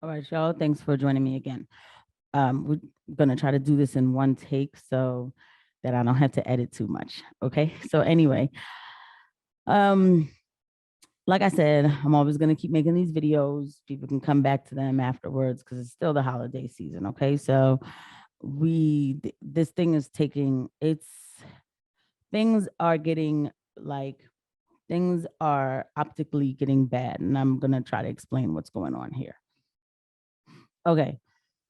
All right, y'all. Thanks for joining me again. We're gonna try to do this in one take so that I don't have to edit too much. Okay. So anyway, um, like I said, I'm always gonna keep making these videos. People can come back to them afterwards because it's still the holiday season. Okay. So this thing is taking things are getting like things are optically getting bad, and I'm gonna try to explain what's going on here. Okay.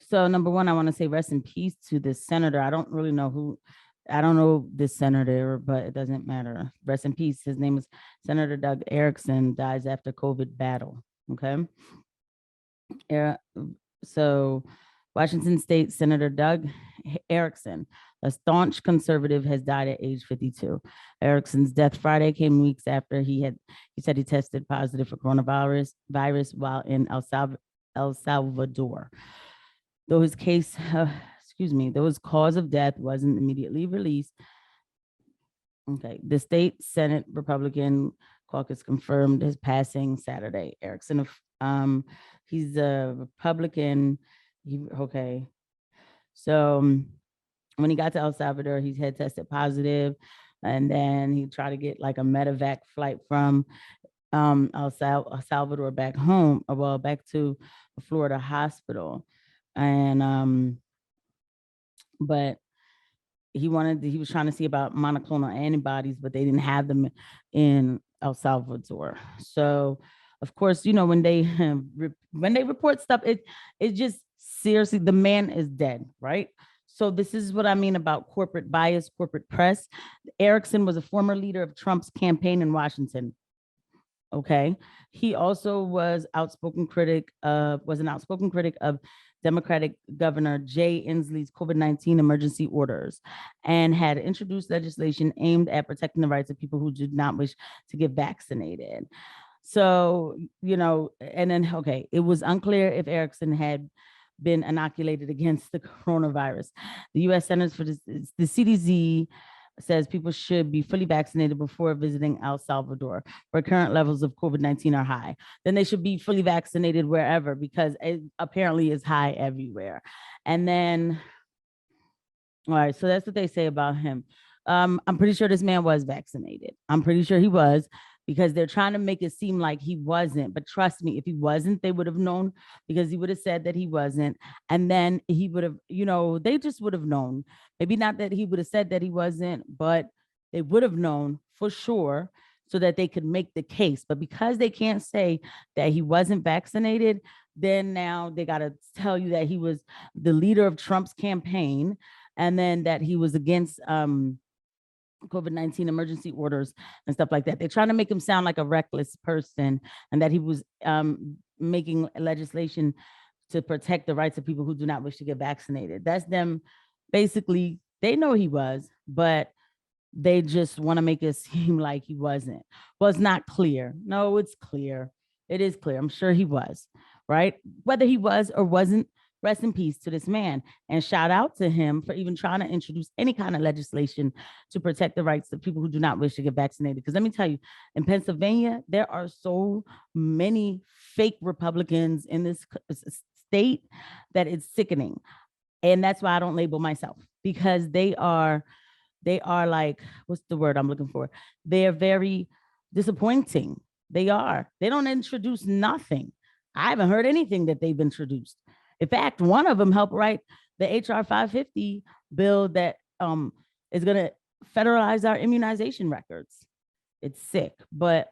So number one, I want to say rest in peace to this senator. I don't know this senator, but it doesn't matter. Rest in peace. His name is Senator Doug Ericksen, dies after COVID battle. Okay. Yeah. So Washington State Senator Doug Ericksen, a staunch conservative, has died at age 52. Erickson's death Friday came weeks after he said he tested positive for coronavirus while in El Salvador. Though his case, though his cause of death wasn't immediately released. Okay, the state Senate Republican caucus confirmed his passing Saturday. Ericksen, he's a Republican. So when he got to El Salvador, he had tested positive, and then he tried to get like a medevac flight from El Salvador back home, back to a Florida hospital. And but he was trying to see about monoclonal antibodies, but they didn't have them in El Salvador. So of course, when they report stuff, it just seriously, the man is dead, right? So this is what I mean about corporate bias, corporate press. Ericksen was a former leader of Trump's campaign in Washington. Okay. He also was an outspoken critic of Democratic Governor Jay Inslee's COVID-19 emergency orders, and had introduced legislation aimed at protecting the rights of people who did not wish to get vaccinated. So, and then, okay, it was unclear if Ericksen had been inoculated against the coronavirus. The U.S. Centers for the CDC says people should be fully vaccinated before visiting El Salvador, where current levels of COVID-19 are high. Then they should be fully vaccinated wherever, because it apparently is high everywhere. And then, all right, so that's what they say about him. I'm pretty sure this man was vaccinated. I'm pretty sure he was, because they're trying to make it seem like he wasn't. But trust me, if he wasn't, they would have known, because he would have said that he wasn't. And then he would have, they just would have known. Maybe not that he would have said that he wasn't, but they would have known for sure, so that they could make the case. But because they can't say that he wasn't vaccinated, then now they got to tell you that he was the leader of Trump's campaign, and then that he was against COVID-19 emergency orders and stuff like that. They're trying to make him sound like a reckless person, and that he was making legislation to protect the rights of people who do not wish to get vaccinated. That's them. Basically, they know he was, but they just want to make it seem like he wasn't. Well, it's not clear. No, it's clear. It is clear. I'm sure he was, right? Whether he was or wasn't, rest in peace to this man, and shout out to him for even trying to introduce any kind of legislation to protect the rights of people who do not wish to get vaccinated. Because let me tell you, in Pennsylvania, there are so many fake Republicans in this state that it's sickening. And that's why I don't label myself, because they are like, what's the word I'm looking for? They're very disappointing. They don't introduce nothing. I haven't heard anything that they've introduced. In fact, one of them helped write the HR 550 bill that is going to federalize our immunization records. It's sick, but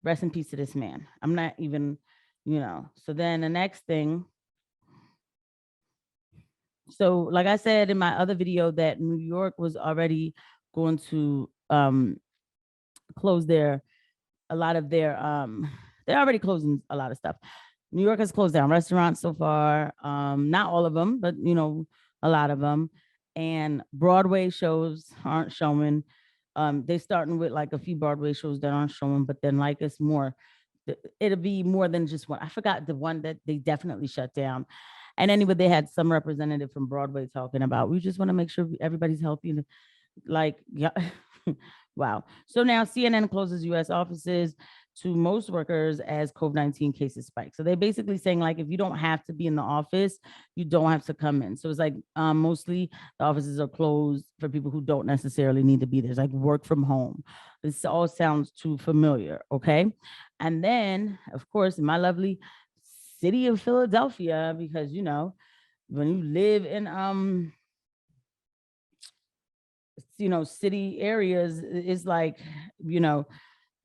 rest in peace to this man. I'm not even, So then the next thing. So like I said in my other video, that New York was already going to close they're already closing a lot of stuff. New York has closed down restaurants so far. Not all of them, but a lot of them. And Broadway shows aren't showing. They're starting with like a few Broadway shows that aren't showing, but then like it's more, it'll be more than just one. I forgot the one that they definitely shut down. And anyway, they had some representative from Broadway talking about, we just want to make sure everybody's healthy. Like, yeah. Wow. So now CNN closes U.S. offices. to most workers as COVID-19 cases spike. So they're basically saying like, if you don't have to be in the office, you don't have to come in. So it's like mostly the offices are closed for people who don't necessarily need to be there. It's like work from home. This all sounds too familiar, okay? And then, of course, in my lovely city of Philadelphia, because when you live in city areas, it's like,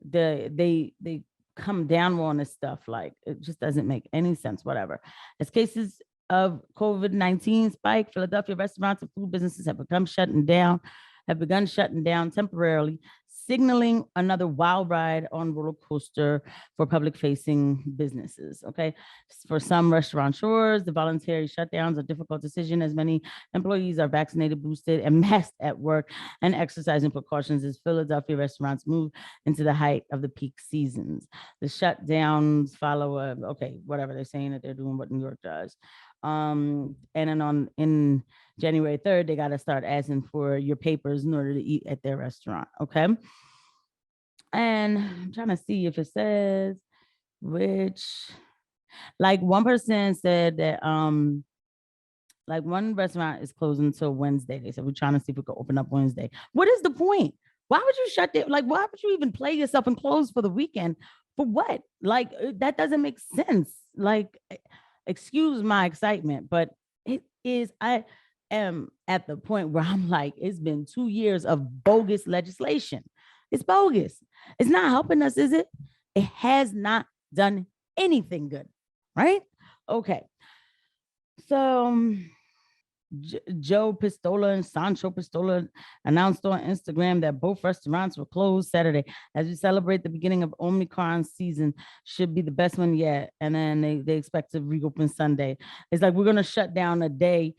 they come down on this stuff. Like it just doesn't make any sense, whatever. As cases of COVID-19 spike, Philadelphia restaurants and food businesses have begun shutting down temporarily, signaling another wild ride on roller coaster for public facing businesses. Okay. For some restaurateurs, the voluntary shutdowns are a difficult decision as many employees are vaccinated, boosted, and masked at work and exercising precautions as Philadelphia restaurants move into the height of the peak seasons. The shutdowns follow whatever they're saying that they're doing what New York does. And then in January 3rd, they got to start asking for your papers in order to eat at their restaurant. Okay. And I'm trying to see if it says which, like one person said that, like one restaurant is closing until Wednesday. They said, we're trying to see if we could open up Wednesday. What is the point? Why would you shut down? Like, why would you even play yourself and close for the weekend? For what? Like, that doesn't make sense. Like, excuse my excitement, but I am at the point where I'm like, it's been 2 years of bogus legislation. It's bogus. It's not helping us, is it? It has not done anything good, right? Okay. So Joe Pistola and Sancho Pistola announced on Instagram that both restaurants were closed Saturday as we celebrate the beginning of Omicron season. Should be the best one yet. And then they expect to reopen Sunday. It's like we're gonna shut down a day.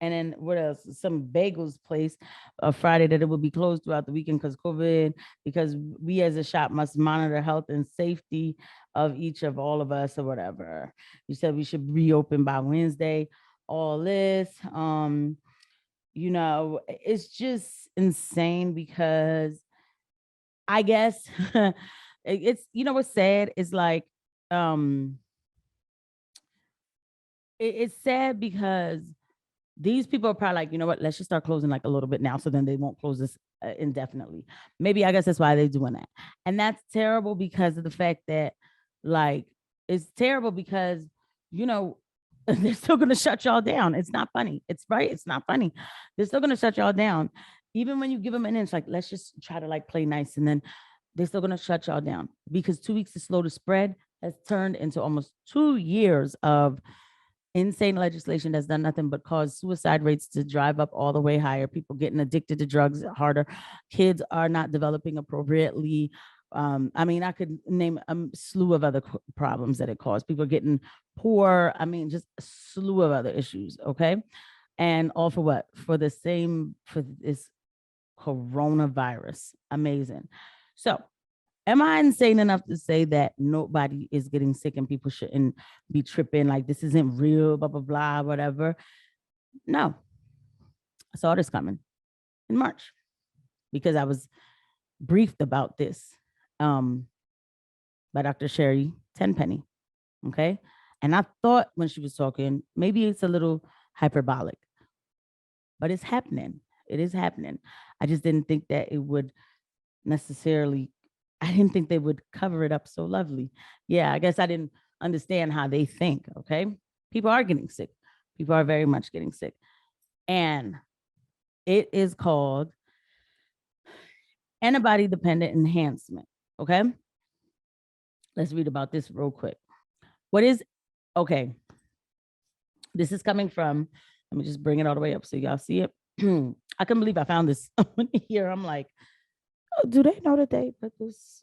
And then what else? Some bagels place Friday that it will be closed throughout the weekend because COVID, because we as a shop must monitor health and safety of each of all of us or whatever. You said we should reopen by Wednesday. All this, it's just insane because I guess it's, what's sad is like, it's sad because these people are probably like, you know what, let's just start closing like a little bit now so then they won't close this indefinitely. Maybe I guess that's why they're doing that. And that's terrible because of the fact that like, it's terrible because, they're still going to shut y'all down. It's not funny. It's right. It's not funny. They're still going to shut y'all down. Even when you give them an inch, like, let's just try to like play nice. And then they're still going to shut y'all down because 2 weeks to slow to spread has turned into almost 2 years of insane legislation that's done nothing but cause suicide rates to drive up all the way higher. People getting addicted to drugs harder. Kids are not developing appropriately. I mean, I could name a slew of other problems that it caused. People getting poor. I mean, just a slew of other issues. Okay. And all for what? For this coronavirus. Amazing. So am I insane enough to say that nobody is getting sick and people shouldn't be tripping like this isn't real, blah, blah, blah, whatever? No. I saw this coming in March because I was briefed about this by Dr. Sherry Tenpenny, okay? And I thought when she was talking, maybe it's a little hyperbolic, but it's happening. It is happening. I just didn't think that it would necessarily, I didn't think they would cover it up so lovely. Yeah, I guess I didn't understand how they think, okay? People are getting sick. People are very much getting sick. And it is called antibody-dependent enhancement, okay? Let's read about this real quick. Okay, this is coming from, let me just bring it all the way up so y'all see it. I couldn't believe I found this here. I'm like, oh, do they know that they put this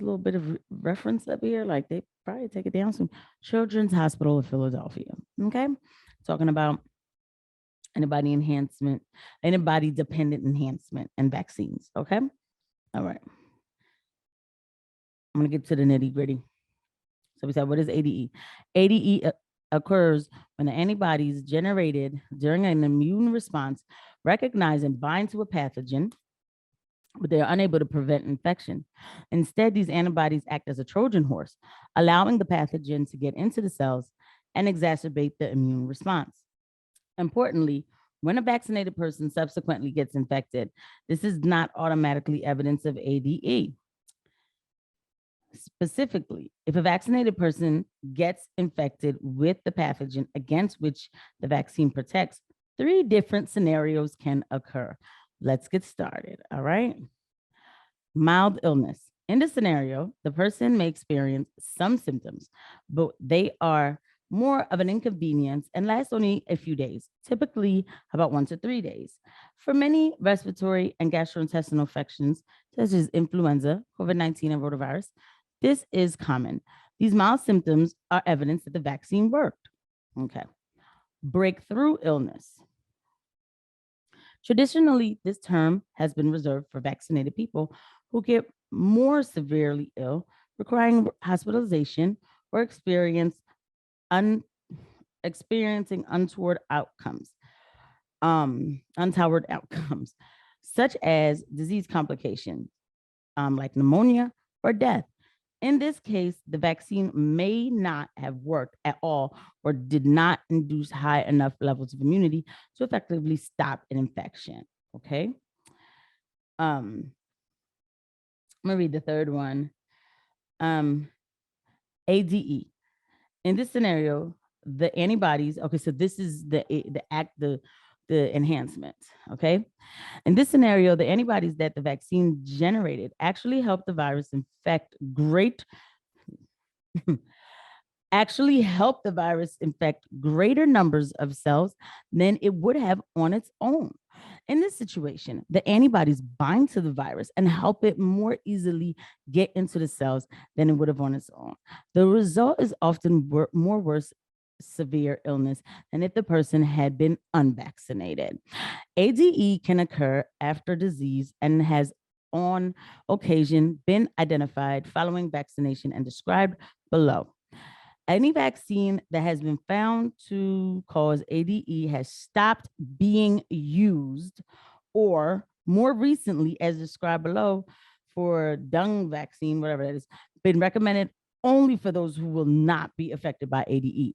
little bit of reference up here? Like they probably take it down soon. Children's Hospital of Philadelphia. Okay. Talking about antibody dependent enhancement and vaccines. Okay. All right. I'm going to get to the nitty gritty. So we said, what is ADE? ADE occurs when the antibodies generated during an immune response recognize and bind to a pathogen but they are unable to prevent infection. Instead, these antibodies act as a Trojan horse, allowing the pathogen to get into the cells and exacerbate the immune response. Importantly, when a vaccinated person subsequently gets infected, this is not automatically evidence of ADE. Specifically, if a vaccinated person gets infected with the pathogen against which the vaccine protects, three different scenarios can occur. Let's get started. All right. Mild illness. In this scenario, the person may experience some symptoms, but they are more of an inconvenience and last only a few days, typically about 1 to 3 days. For many respiratory and gastrointestinal infections, such as influenza, COVID-19, and rotavirus, this is common. These mild symptoms are evidence that the vaccine worked. Okay. Breakthrough illness. Traditionally, this term has been reserved for vaccinated people who get more severely ill, requiring hospitalization or experiencing untoward outcomes, such as disease complications, like pneumonia or death. In this case, the vaccine may not have worked at all or did not induce high enough levels of immunity to effectively stop an infection. Okay. I'm gonna read the third one. ADE. In this scenario, the antibodies. Okay, so this is the enhancement. Okay. In this scenario, the antibodies that the vaccine generated actually help the virus infect greater numbers of cells than it would have on its own. In this situation, the antibodies bind to the virus and help it more easily get into the cells than it would have on its own. The result is often more worse severe illness than if the person had been unvaccinated. ADE can occur after disease and has on occasion been identified following vaccination and described below. Any vaccine that has been found to cause ADE has stopped being used, or more recently, as described below, for dung vaccine, whatever that is, been recommended only for those who will not be affected by ADE.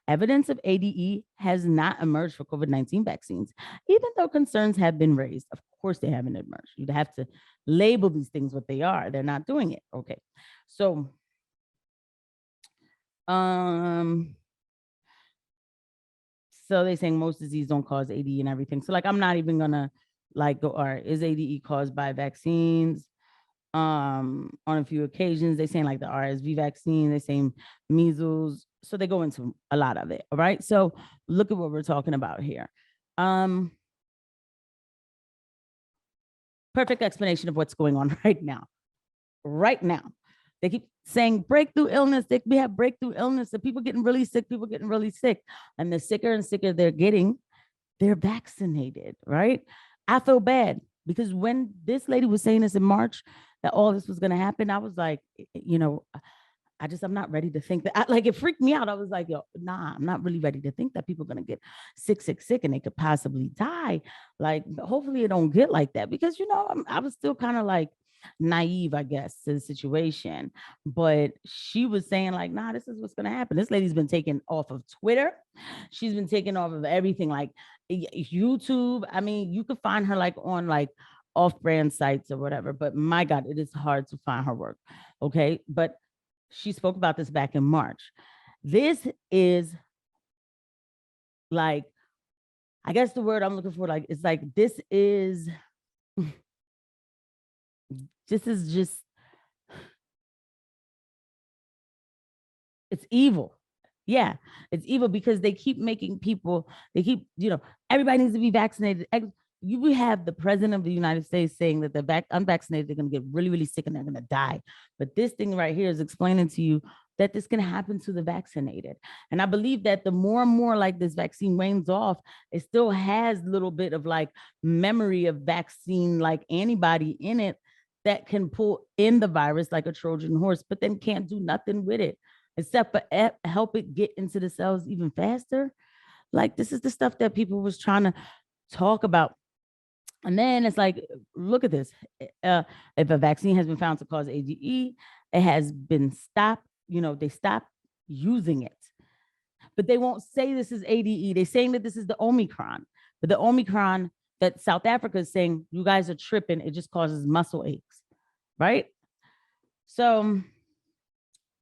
Evidence of ADE has not emerged for COVID-19 vaccines, even though concerns have been raised. Of course, they haven't emerged. You'd have to label these things what they are. They're not doing it. Okay. So, so they're saying most disease don't cause ADE and everything. So like, I'm not even gonna like go, all right, is ADE caused by vaccines? On a few occasions, they're saying like the RSV vaccine, they're saying measles. So they go into a lot of it. All right. So look at what we're talking about here. Perfect explanation of what's going on right now. Right now. They keep saying breakthrough illness. We have breakthrough illness. The people getting really sick, And the sicker and sicker they're getting, they're vaccinated, right? I feel bad because when this lady was saying this in March, that all this was going to happen, I was like, I'm not ready to think that. Like, it freaked me out. I was like, yo, nah, I'm not really ready to think that people are going to get sick, and they could possibly die. Like, hopefully it don't get like that because, I was still kind of like naive, I guess, to the situation. But she was saying like, nah, this is what's going to happen. This lady's been taken off of Twitter. She's been taken off of everything, like YouTube. I mean, you could find her like on like off-brand sites or whatever, but my God, it is hard to find her work. Okay. But she spoke about this back in March. This is like, I guess the word I'm looking for, like, it's like, this is just, it's evil. Yeah, it's evil because they keep making people, everybody needs to be vaccinated. You have the president of the United States saying that the unvaccinated, they're going to get really, really sick and they're going to die. But this thing right here is explaining to you that this can happen to the vaccinated. And I believe that the more and more like this vaccine wanes off, it still has a little bit of like memory of vaccine, like antibody in it that can pull in the virus like a Trojan horse, but then can't do nothing with it except for help it get into the cells even faster. Like, this is the stuff that people was trying to talk about And then it's like, look at this. If a vaccine has been found to cause ADE, it has been stopped. They stopped using it, but they won't say this is ADE. They're saying that this is the Omicron, but the Omicron that South Africa is saying, you guys are tripping. It just causes muscle aches, right? So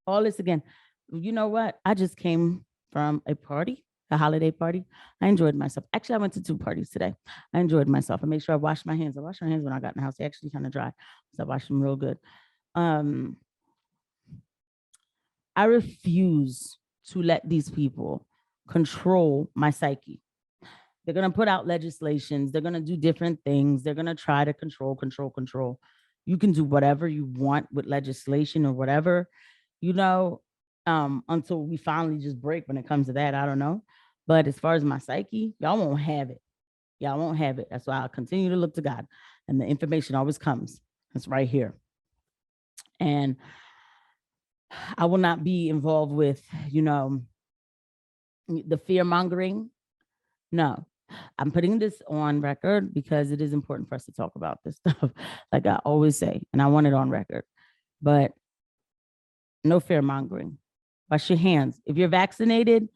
all this again, you know what? I just came from a party, a holiday party. I enjoyed myself. Actually, I went to 2 parties today. I enjoyed myself. I made sure I washed my hands. I washed my hands when I got in the house. They actually kind of dry. So I washed them real good. I refuse to let these people control my psyche. They're going to put out legislations. They're going to do different things. They're going to try to control. You can do whatever you want with legislation or whatever, until we finally just break when it comes to that. I don't know. But as far as my psyche, y'all won't have it. Y'all won't have it. That's why I'll continue to look to God. And the information always comes. It's right here. And I will not be involved with, the fear mongering. No, I'm putting this on record because it is important for us to talk about this stuff, like I always say, and I want it on record. But no fear mongering. Wash your hands. If you're vaccinated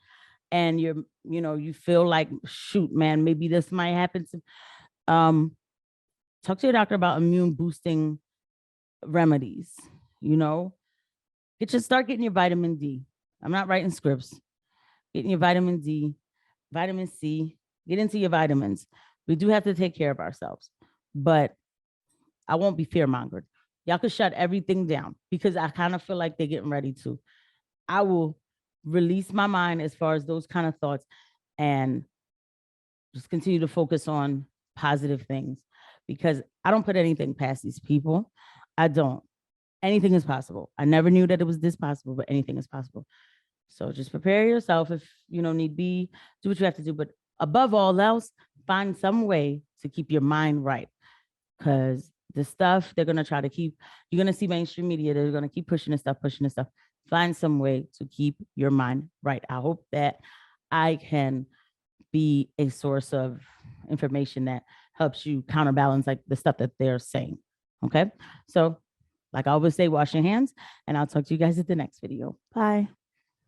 and you feel like, shoot, man, maybe this might happen to, talk to your doctor about immune boosting remedies. Start getting your vitamin D. I'm not writing scripts. Getting your vitamin D, vitamin C, get into your vitamins. We do have to take care of ourselves, but I won't be fear-mongered. Y'all can shut everything down because I kind of feel like they're getting ready to. I will release my mind as far as those kind of thoughts and just continue to focus on positive things because I don't put anything past these people. I don't. Anything is possible. I never knew that it was this possible, but anything is possible. So just prepare yourself if need be, do what you have to do. But above all else, find some way to keep your mind right. Because the stuff they're going to try to keep, you're going to see mainstream media, they're going to keep pushing this stuff. Find some way to keep your mind right. I hope that I can be a source of information that helps you counterbalance like the stuff that they're saying. Okay. So like I always say, wash your hands, and I'll talk to you guys at the next video. Bye.